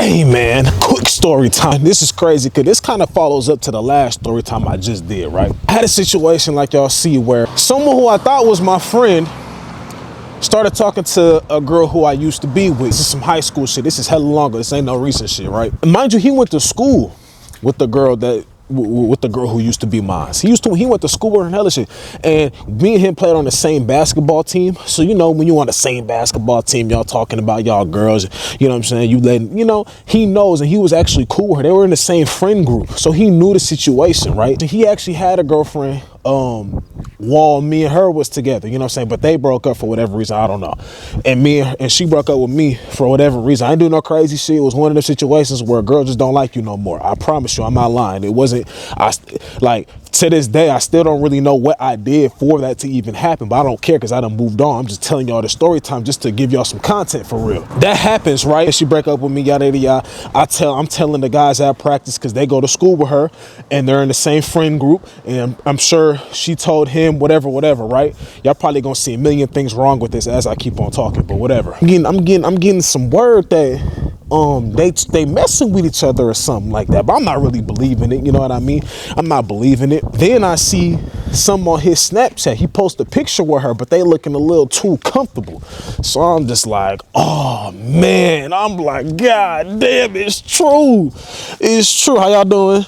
Hey man, quick story time. This is crazy because this kind of follows up to the last story time I just did, right? I had a situation like y'all see where someone who I thought was my friend started talking to a girl who I used to be with. This is some high school shit. This is hella longer. This ain't no recent shit, right? And mind you, he went to school with the girl who used to be mine. He went to school with her and hella shit. And me and him played on the same basketball team. So, you know, when you on the same basketball team, y'all talking about y'all girls, you know what I'm saying? He knows, and he was actually cool with her. They were in the same friend group. So he knew the situation, right? He actually had a girlfriend while me and her was together, you know what I'm saying? But they broke up for whatever reason, I don't know. And she broke up with me for whatever reason. I didn't do no crazy shit. It was one of the situations where a girl just don't like you no more. I promise you, I'm not lying. It wasn't, to this day, I still don't really know what I did for that to even happen, but I don't care because I done moved on. I'm just telling y'all the story time just to give y'all some content for real. That happens, right? And she break up with me, yada, yada, yada. I'm telling the guys at practice because they go to school with her and they're in the same friend group. And I'm sure she told him whatever, right? Y'all probably gonna see a million things wrong with this as I keep on talking, but whatever. I'm getting some word that they messing with each other or something like that, but I'm not really believing it, you know what I mean? I'm not believing it. Then I see some on his Snapchat. He posted a picture with her, but they looking a little too comfortable. So I'm just like, oh man, I'm like, God damn, it's true. It's true. How y'all doing?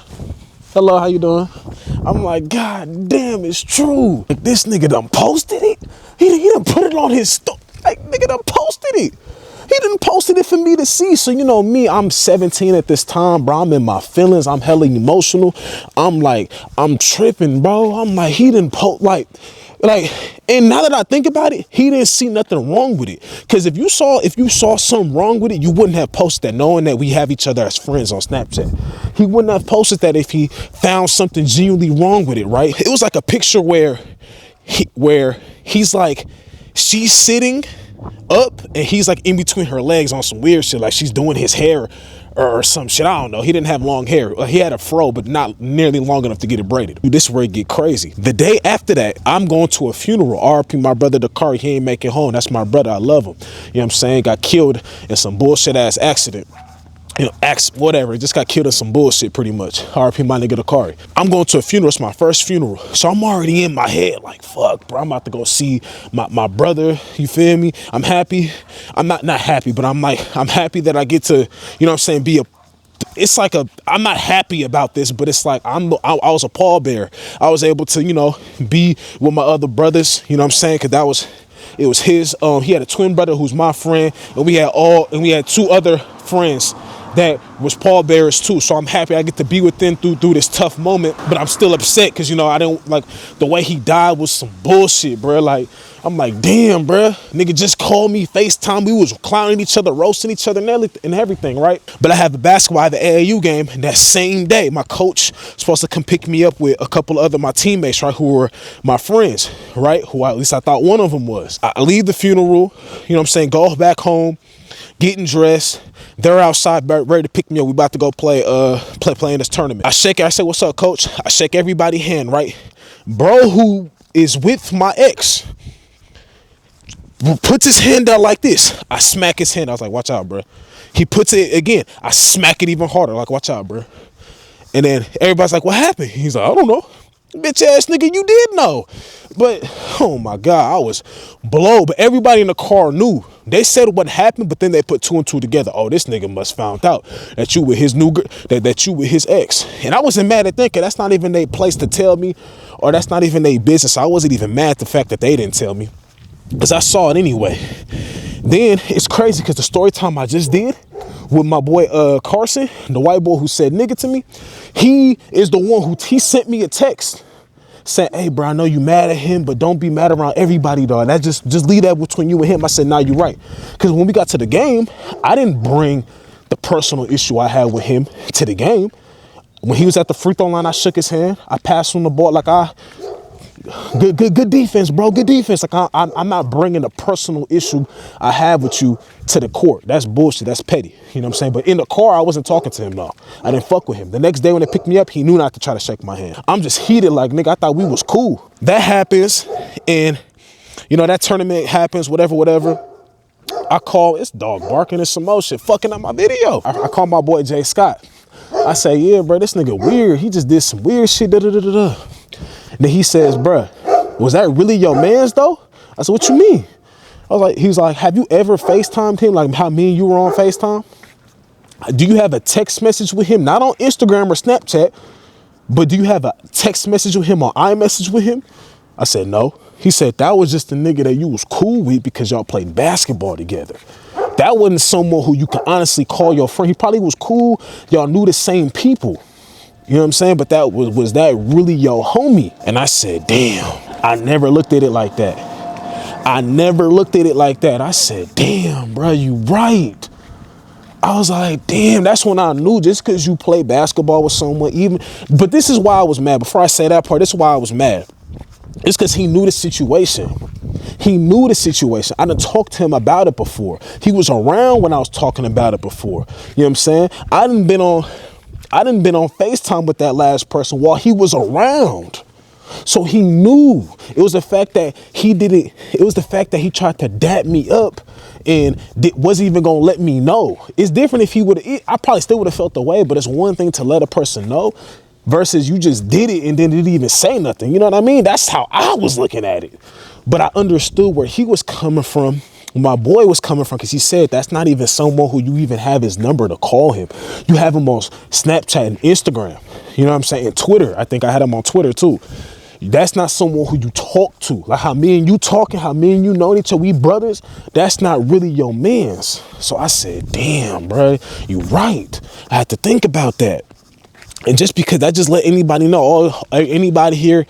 Hello, how you doing? I'm like, God damn, it's true. Like, this nigga done posted it. He done put it on his story. Like, nigga done posted it. He didn't posted it for me to see. So, you know me, I'm 17 at this time, bro. I'm in my feelings. I'm hella emotional. I'm tripping, bro. I'm like, he didn't post, and now that I think about it, he didn't see nothing wrong with it. Because if you saw something wrong with it, you wouldn't have posted that, knowing that we have each other as friends on Snapchat. He wouldn't have posted that if he found something genuinely wrong with it, right? It was like a picture where he's like, she's sitting up and he's like in between her legs on some weird shit, like she's doing his hair or some shit. I don't know. He didn't have long hair. He had a fro, but not nearly long enough to get it braided. Dude, this is where it get crazy. The day after that, I'm going to a funeral. RP my brother Dakari. He ain't make it home. That's my brother. I love him. You know what I'm saying? Got killed in some bullshit ass accident. You know, whatever. He just got killed in some bullshit pretty much. RP my nigga Dakari. I'm going to a funeral. It's my first funeral. So I'm already in my head like, fuck, bro. I'm about to go see my brother. You feel me? I'm happy. I'm not happy, but I'm happy that I get to, you know what I'm saying, I'm not happy about this, but it's like I was a pallbearer. I was able to, you know, be with my other brothers, you know what I'm saying? Cause it was his, he had a twin brother who's my friend, and we had two other friends that was pallbearers too. So I'm happy I get to be with them through this tough moment, but I'm still upset because, you know, I don't like the way he died was some bullshit, bro. Like, I'm like, damn, bro, nigga just called me, FaceTime. We was clowning each other, roasting each other and everything, right? But I have a basketball at the AAU game, and that same day, my coach was supposed to come pick me up with a couple of my teammates, right, who were my friends, right, who at least I thought one of them was. I leave the funeral, you know what I'm saying, go back home, getting dressed. They're outside ready to pick me up. We about to go play in this tournament. I say, what's up, coach? I shake everybody's hand, right? Bro who is with my ex puts his hand out like this. I smack his hand. I was like, watch out, bro. He puts it again. I smack it even harder. Like, watch out, bro. And then everybody's like, what happened? He's like, I don't know. Bitch ass nigga, you did know. But, oh my God, I was blown. But everybody in the car knew. They said what happened, but then they put two and two together. Oh, this nigga must found out that you with his new girl, that you with his ex. And I wasn't mad at that, because that's not even their place to tell me, or that's not even their business. I wasn't even mad at the fact that they didn't tell me, because I saw it anyway. Then it's crazy because the story time I just did with my boy Carson, the white boy who said nigga to me, he is the one he sent me a text saying, hey, bro, I know you mad at him, but don't be mad around everybody, dog. That just leave that between you and him. I said, nah, you're right. Because when we got to the game, I didn't bring the personal issue I had with him to the game. When he was at the free throw line, I shook his hand. I passed him the ball like good defense, bro. Good defense. Like I'm not bringing a personal issue I have with you to the court. That's bullshit. That's petty. You know what I'm saying? But in the car, I wasn't talking to him, though. I didn't fuck with him. The next day when they picked me up, he knew not to try to shake my hand. I'm just heated like, nigga, I thought we was cool. That happens, and, you know, that tournament happens, whatever. I call, it's dog barking and some more shit, fucking up my video. I call my boy Jay Scott. I say, yeah, bro, this nigga weird. He just did some weird shit, And then he says, bro, was that really your mans though? I said, what you mean? I was like, he was like, have you ever FaceTimed him? Like how me and you were on FaceTime? Do you have a text message with him? Not on Instagram or Snapchat, but do you have a text message with him or iMessage with him? I said, no. He said, that was just the nigga that you was cool with because y'all played basketball together. That wasn't someone who you can honestly call your friend. He probably was cool. Y'all knew the same people. You know what I'm saying? But that was that really your homie? And I said, damn, I never looked at it like that. I never looked at it like that. I said, damn, bro, you right. I was like, damn, that's when I knew, just because you play basketball with someone, even, but this is why I was mad. Before I say that part, this is why I was mad. It's because he knew the situation. He knew the situation. I done talked to him about it before. He was around when I was talking about it before. You know what I'm saying? I done been on FaceTime with that last person while he was around. So he knew. It was the fact that he didn't, it was the fact that he tried to dap me up and wasn't even gonna let me know. It's different if he would have, I probably still would have felt the way, but it's one thing to let a person know versus you just did it and then didn't even say nothing. You know what I mean? That's how I was looking at it. But I understood where he was coming from, my boy was coming from, because he said that's not even someone who you even have his number to call him. You have him on Snapchat and Instagram. You know what I'm saying? And Twitter. I think I had him on Twitter too. That's not someone who you talk to. Like how me and you talking, how me and you know each other, we brothers, that's not really your mans. So I said, damn, bro, you right. I had to think about that. And just because I just let anybody know, anybody here,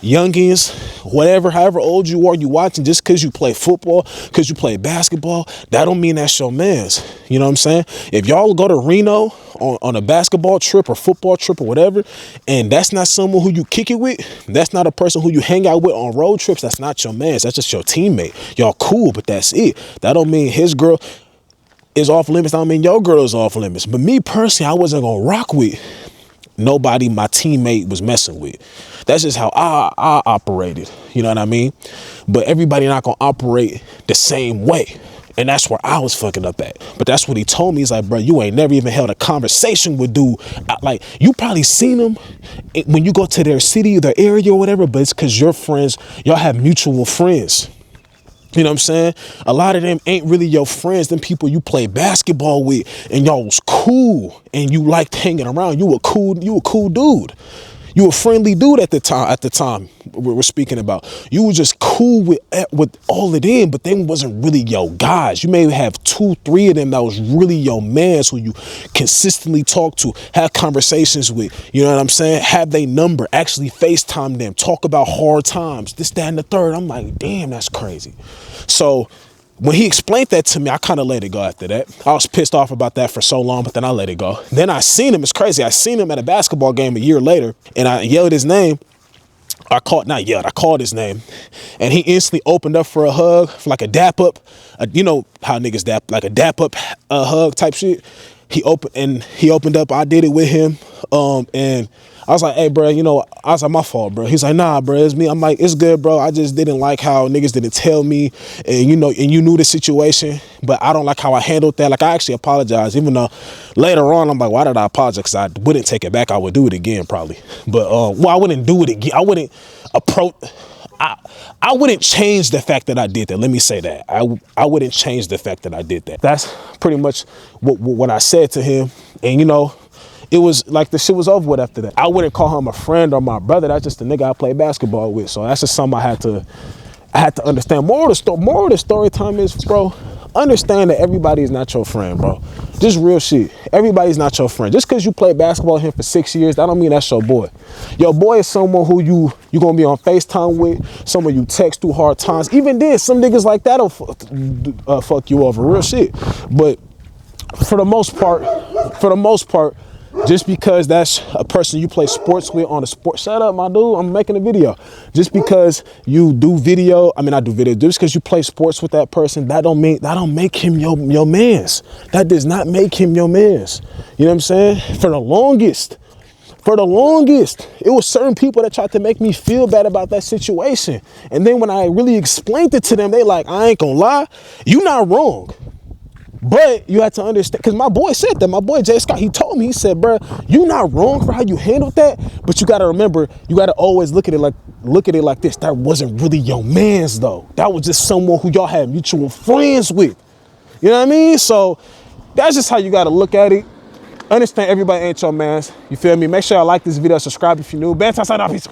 youngins, whatever, however old you are, you watching, just because you play football, because you play basketball, that don't mean that's your mans. You know what I'm saying? If y'all go to Reno on a basketball trip or football trip or whatever, and that's not someone who you kick it with, that's not a person who you hang out with on road trips, that's not your mans. That's just your teammate. Y'all cool, but that's it. That don't mean his girl is off limits. I don't mean your girl is off limits. But me personally, I wasn't gonna rock with nobody my teammate was messing with. That's just how I operated. You know what I mean? But everybody not gonna operate the same way. And that's where I was fucking up at. But that's what he told me. He's like, bro, you ain't never even held a conversation with dude. Like, you probably seen him when you go to their city, their area or whatever, but it's because you're friends. Y'all have mutual friends. You know what I'm saying? A lot of them ain't really your friends. Them people you play basketball with and y'all was cool and you liked hanging around. You a cool dude. You a friendly dude at the time we're speaking about. You were just cool with all of them, but they wasn't really your guys. You may have 2, 3 of them that was really your mans who you consistently talk to, have conversations with. You know what I'm saying? Have they number, actually FaceTime them, talk about hard times, this, that, and the third. I'm like, damn, that's crazy. So when he explained that to me, I kind of let it go after that. I was pissed off about that for so long, but then I let it go. Then I seen him. It's crazy. I seen him at a basketball game a year later, and I yelled his name. I called his name, and he instantly opened up for a hug, for like a dap up. You know how niggas dap, like a dap up hug type shit. He opened up. I did it with him, and I was like, hey, bro, you know, I was like, my fault, bro. He's like, nah, bro, it's me. I'm like, it's good, bro. I just didn't like how niggas didn't tell me, and you know, and you knew the situation, but I don't like how I handled that. Like, I actually apologized, even though later on, I'm like, why did I apologize? Because I wouldn't take it back. I would do it again, probably. But, well, I wouldn't do it again. I wouldn't approach. I wouldn't change the fact that I did that. Let me say that. I wouldn't change the fact that I did that. That's pretty much what I said to him. And, you know, it was like the shit was over with after that. I wouldn't call him a friend or my brother. That's just the nigga I play basketball with. So that's just something I had to understand. More of the story time is, bro, understand that everybody is not your friend, bro. Just real shit. Everybody's not your friend. Just because you play basketball with him for 6 years, that don't mean that's your boy. Your boy is someone who you gonna be on FaceTime with, someone you text through hard times. Even then, some niggas like that'll fuck you over, real shit. But for the most part, just because that's a person you play sports with on a sport, shut up, my dude, I'm making a video. Just because you do video, I do video, just because you play sports with that person, that don't make him your mans. That does not make him your mans. You know what I'm saying? For the longest, For the longest, it was certain people that tried to make me feel bad about that situation. And then when I really explained it to them, they like, I ain't gonna lie, you not wrong. But you have to understand, because my boy said that, my boy Jay Scott, he told me, he said, bro, you not wrong for how you handled that, but you gotta remember, you gotta always look at it like this. That wasn't really your man's though. That was just someone who y'all had mutual friends with. You know what I mean? So that's just how you gotta look at it. Understand everybody ain't your mans. You feel me? Make sure y'all like this video, subscribe if you're new. Bands outside, peace.